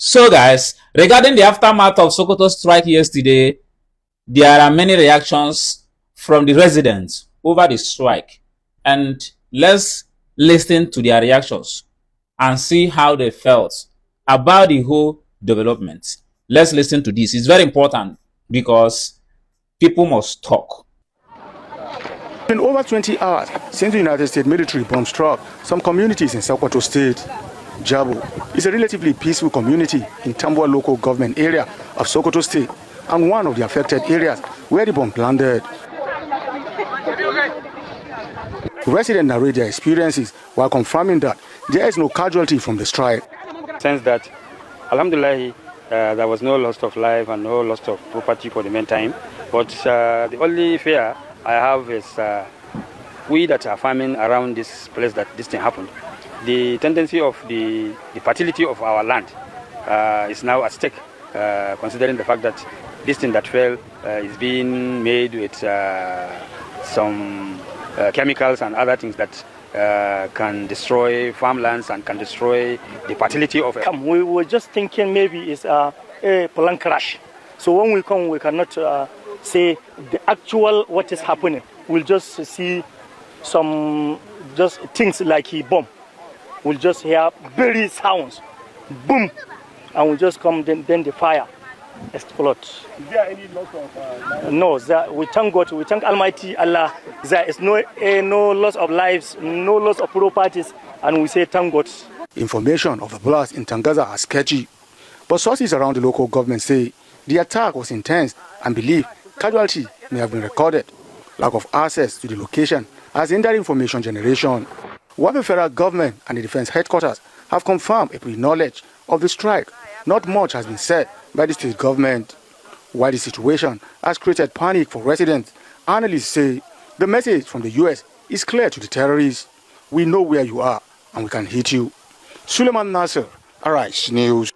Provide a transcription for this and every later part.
So, guys, regarding the aftermath of Sokoto strike yesterday, there are many reactions from the residents over the strike. And let's listen to their reactions and see how they felt about the whole development. Let's listen to this. It's very important because people must talk. In over 20 hours since the United States military bomb struck some communities in Sokoto State, Jabo is a relatively peaceful community in Tambuwa local government area of Sokoto State and one of the affected areas where the bomb landed. Residents narrate their experiences while confirming that there is no casualty from the strike. Sense that, alhamdulillah, there was no loss of life and no loss of property for the meantime. But the only fear I have is we that are farming around this place that this thing happened. The tendency of the fertility of our land is now at stake, considering the fact that this thing that fell is being made with some chemicals and other things that can destroy farmlands and can destroy the fertility of it. We were just thinking maybe it's a plane crash. So when we come, we cannot say the actual what is happening. We'll just see some just things like a bomb. We'll just hear very sounds, boom, and we'll just come. Then the fire explodes. Is there any loss of No, we thank God, we thank Almighty Allah. There is no loss of lives, no loss of properties, and we say thank God. Information of the blast in Tangaza are sketchy, but sources around the local government say the attack was intense and believe casualty may have been recorded. Lack of access to the location has hindered information generation. While the federal government and the defense headquarters have confirmed a pre-knowledge of the strike, not much has been said by the state government. While the situation has created panic for residents, analysts say the message from the U.S. is clear to the terrorists. We know where you are and we can hit you. Suleiman Nasser, Arise News.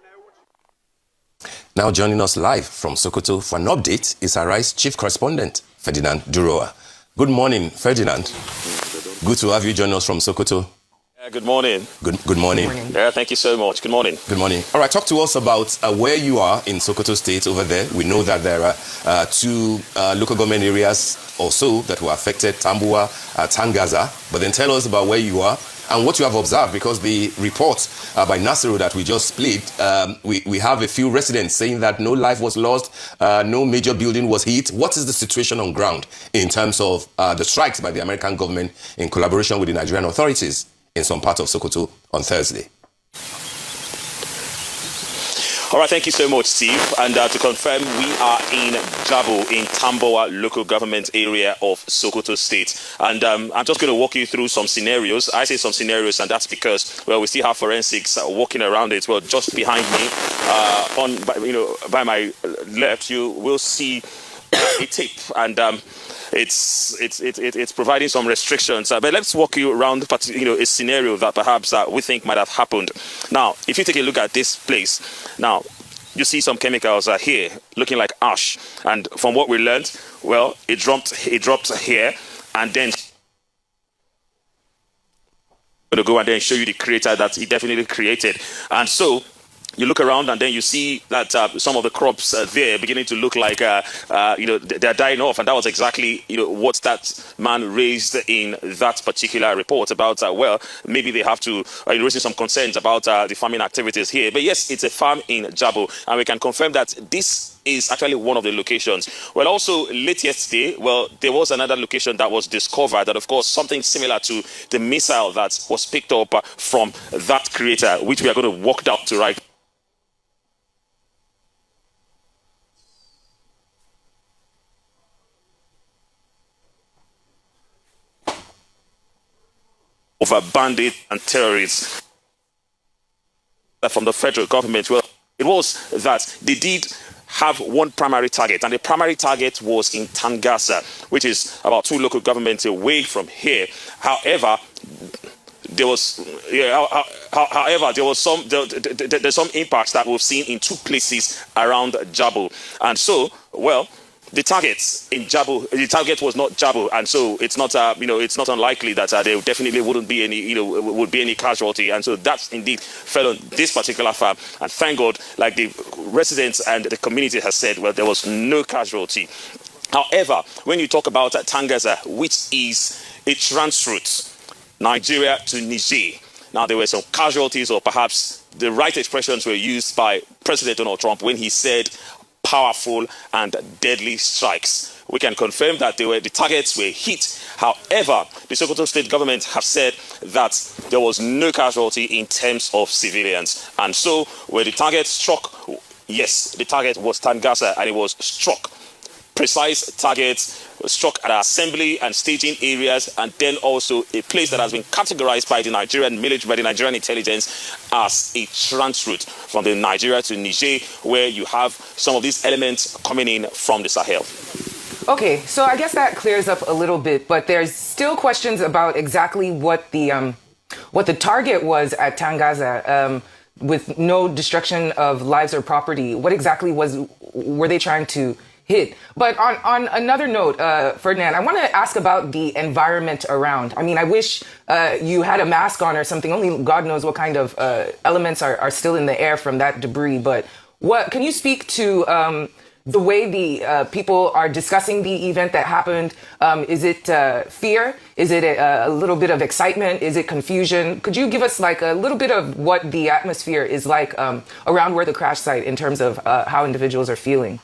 Now joining us live from Sokoto for an update is Arise chief correspondent, Ferdinand Duroa. Good morning, Ferdinand. Good to have you join us from Sokoto. Good morning. Good morning. Yeah, thank you so much. Good morning. Good morning. All right, talk to us about where you are in Sokoto State over there. We know that there are two local government areas or so that were affected, Tambuwa, Tangaza. But then tell us about where you are and what you have observed, because the report by Nasiru that we just played, we have a few residents saying that no life was lost, no major building was hit. What is the situation on ground in terms of the strikes by the American government in collaboration with the Nigerian authorities in some part of Sokoto on Thursday? All right, thank you so much, Steve. And to confirm, we are in Jabo, in Tambuwa local government area of Sokoto State. And I'm just going to walk you through some scenarios. I say some scenarios, and that's because, well, we still have forensics walking around it. Well, just behind me, by my left, you will see a tape, and it's providing some restrictions. But let's walk you around, a scenario that perhaps we think might have happened. Now, if you take a look at this place, now you see some chemicals here looking like ash, and from what we learned, well, it dropped here, and then I'm going to go and then show you the crater that it definitely created. And so you look around and then you see that some of the crops there beginning to look like, they're dying off. And that was exactly, what that man raised in that particular report about, maybe they have to, raising some concerns about the farming activities here. But yes, it's a farm in Jabo. And we can confirm that this is actually one of the locations. Well, also late yesterday, there was another location that was discovered, that of course something similar to the missile that was picked up from that crater, which we are going to walk down to right. Over bandits and terrorists from the federal government. Well, it was that they did have one primary target, and the primary target was in Tangaza, which is about 2 local governments away from here. However, there's some impacts that we've seen in 2 places around Jabo. And so, well, the target in Jabu, the target was not Jabu, and so it's not, it's not unlikely that there definitely wouldn't be any, would be any casualty, and so that indeed fell on this particular farm. And thank God, like the residents and the community has said, well, there was no casualty. However, when you talk about Tangaza, which is a trans route, Nigeria to Niger, now there were some casualties, or perhaps the right expressions were used by President Donald Trump when he said powerful and deadly strikes. We can confirm that the targets were hit. However, the Sokoto state government have said that there was no casualty in terms of civilians. And so, where the target struck, yes, the target was Tangaza, and it was struck. Precise targets struck at assembly and staging areas, and then also a place that has been categorized by the Nigerian military, by the Nigerian intelligence, as a trans route from the Nigeria to Niger, where you have some of these elements coming in from the Sahel. Okay, so I guess that clears up a little bit, but there's still questions about exactly what the target was at Tangaza, with no destruction of lives or property. What exactly were they trying to hit? But on another note, Ferdinand, I want to ask about the environment around. I mean, I wish you had a mask on or something. Only God knows what kind of elements are still in the air from that debris. But can you speak to the way the people are discussing the event that happened? Is it fear? Is it a little bit of excitement? Is it confusion? Could you give us like a little bit of what the atmosphere is like around where the crash site in terms of how individuals are feeling?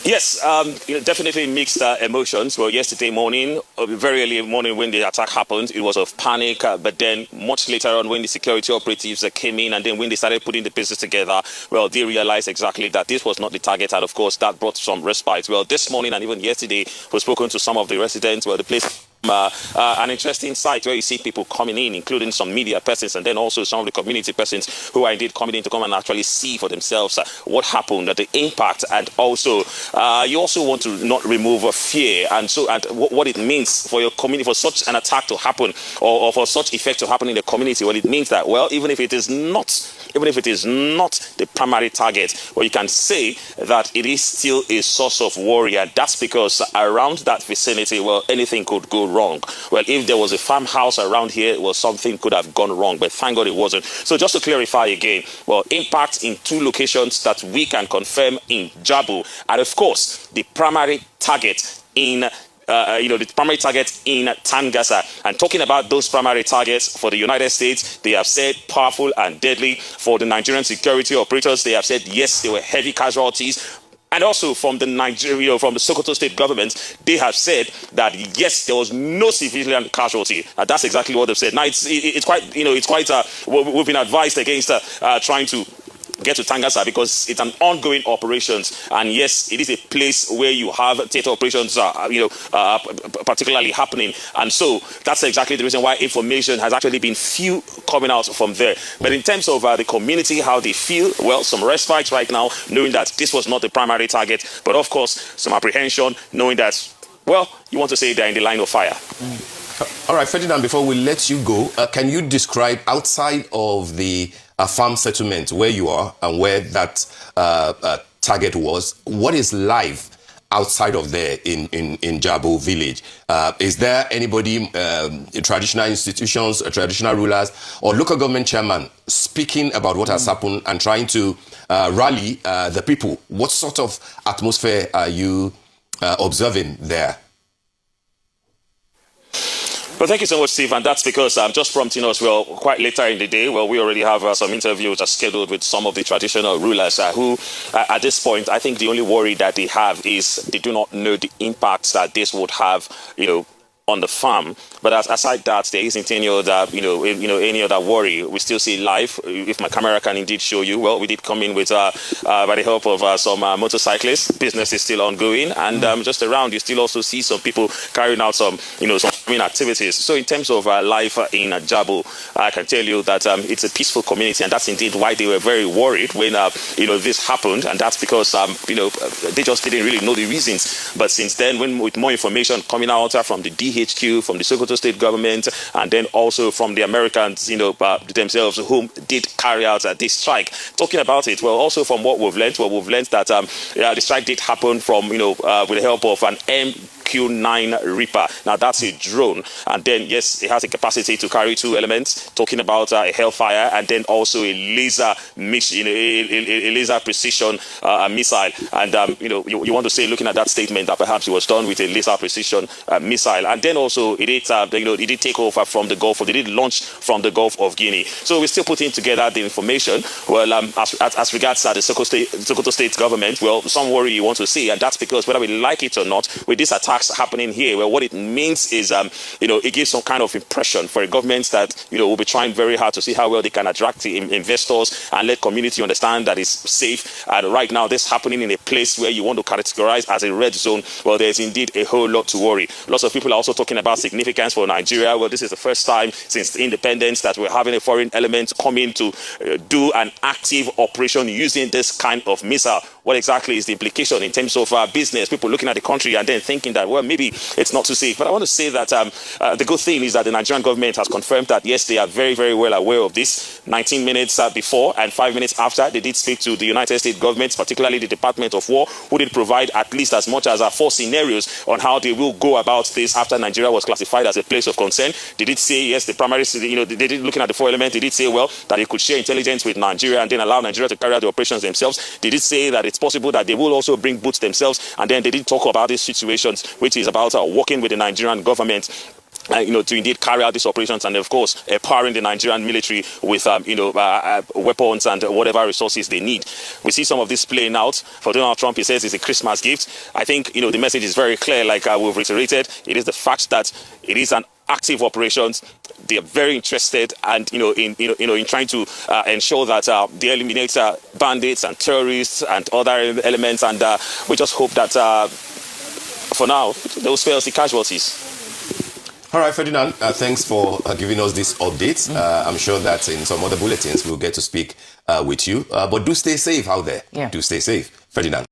Yes, definitely mixed emotions. Well, yesterday morning, very early morning when the attack happened, it was of panic. But then much later on when the security operatives came in, and then when they started putting the pieces together, well, they realized exactly that this was not the target. And of course, that brought some respite. Well, this morning and even yesterday, we've spoken to some of the residents. Well, the place... an interesting site where you see people coming in, including some media persons, and then also some of the community persons who are indeed coming in to come and actually see for themselves what happened, the impact, and also you also want to not remove fear, and so what it means for your community, for such an attack to happen, or for such effect to happen in the community. Well, it means that, well, even if it is not the primary target, well, you can say that it is still a source of worry, and that's because around that vicinity, well, anything could go wrong. Well, if there was a farmhouse around here, well, something could have gone wrong, but thank God it wasn't. So just to clarify again, well, impact in 2 locations that we can confirm in Jabu, and of course, the primary target in the primary target in Tangaza. And talking about those primary targets for the United States, they have said powerful and deadly. For the Nigerian security operators, they have said yes, there were heavy casualties. And also from the from the Sokoto state government, they have said that yes, there was no civilian casualty. That's exactly what they've said. Now it's quite we've been advised against trying to get to Tangaza because it's an ongoing operations, and yes, it is a place where you have theater operations particularly happening, and so that's exactly the reason why information has actually been few coming out from there. But in terms of the community, how they feel, well, some respite right now, knowing that this was not the primary target, but of course some apprehension, knowing that, well, you want to say they're in the line of fire. All right, Ferdinand, before we let you go, can you describe outside of the farm settlement where you are and where that target was, what is live outside of there in Jabu village? Is there anybody, traditional institutions, traditional rulers, or local government chairman speaking about what has happened and trying to rally the people? What sort of atmosphere are you observing there? Well, thank you so much, Steve, and that's because just prompting us, well, quite later in the day, well, we already have some interviews scheduled with some of the traditional rulers who, at this point, I think the only worry that they have is they do not know the impacts that this would have, on the farm. But aside that, there isn't any other, any other worry. We still see life. If my camera can indeed show you, well, we did come in with, by the help of some motorcyclists. Business is still ongoing, and just around, you still also see some people carrying out some, some activities. So in terms of life in Jabu, I can tell you that it's a peaceful community, and that's indeed why they were very worried when, this happened, and that's because, they just didn't really know the reasons. But since then, with more information coming out from the DH, GCHQ, from the Sokoto state government, and then also from the Americans, themselves, whom did carry out this strike. Talking about it, well, also from what we've learned, that the strike did happen from, with the help of an MQ-9 Reaper. Now, that's a drone. And then, yes, it has a capacity to carry 2 elements, talking about a Hellfire and then also a laser mission, a laser precision missile. And, you want to say, looking at that statement, that perhaps it was done with a laser precision missile. And then also, it did take over from the Gulf, or they did launch from the Gulf of Guinea. So we're still putting together the information. Well, as regards the Sokoto state government, well, some worry you want to see, and that's because whether we like it or not, with these attacks happening here, well, what it means is, it gives some kind of impression for a government that, will be trying very hard to see how well they can attract the investors and let community understand that it's safe. And right now, this happening in a place where you want to categorize as a red zone, well, there's indeed a whole lot to worry. Lots of people are also talking about significance for Nigeria. Well, this is the first time since independence that we're having a foreign element come in to do an active operation using this kind of missile. What exactly is the implication in terms of business? People looking at the country and then thinking that, well, maybe it's not too safe. But I want to say that the good thing is that the Nigerian government has confirmed that, yes, they are very, very well aware of this. 19 minutes before and 5 minutes after, they did speak to the United States government, particularly the Department of War, who did provide at least as much as 4 scenarios on how they will go about this after Nigeria was classified as a place of concern. They did say, yes, the primary, they did looking at the 4 elements, they did say, well, that they could share intelligence with Nigeria and then allow Nigeria to carry out the operations themselves. They did say that it's possible that they will also bring boots themselves, and then they did talk about these situations, which is about working with the Nigerian government to indeed carry out these operations, and of course empowering the Nigerian military with weapons and whatever resources they need. We see some of this playing out. For Donald Trump, he says it's a Christmas gift. I think the message is very clear, like we've reiterated. It is the fact that it is an active operations. They are very interested and in trying to ensure that they eliminate bandits and terrorists and other elements, and we just hope that for now they will spare us the casualties. All right, Ferdinand, thanks for giving us this update. I'm sure that in some other bulletins we'll get to speak with you. But do stay safe out there. Yeah. Do stay safe. Ferdinand.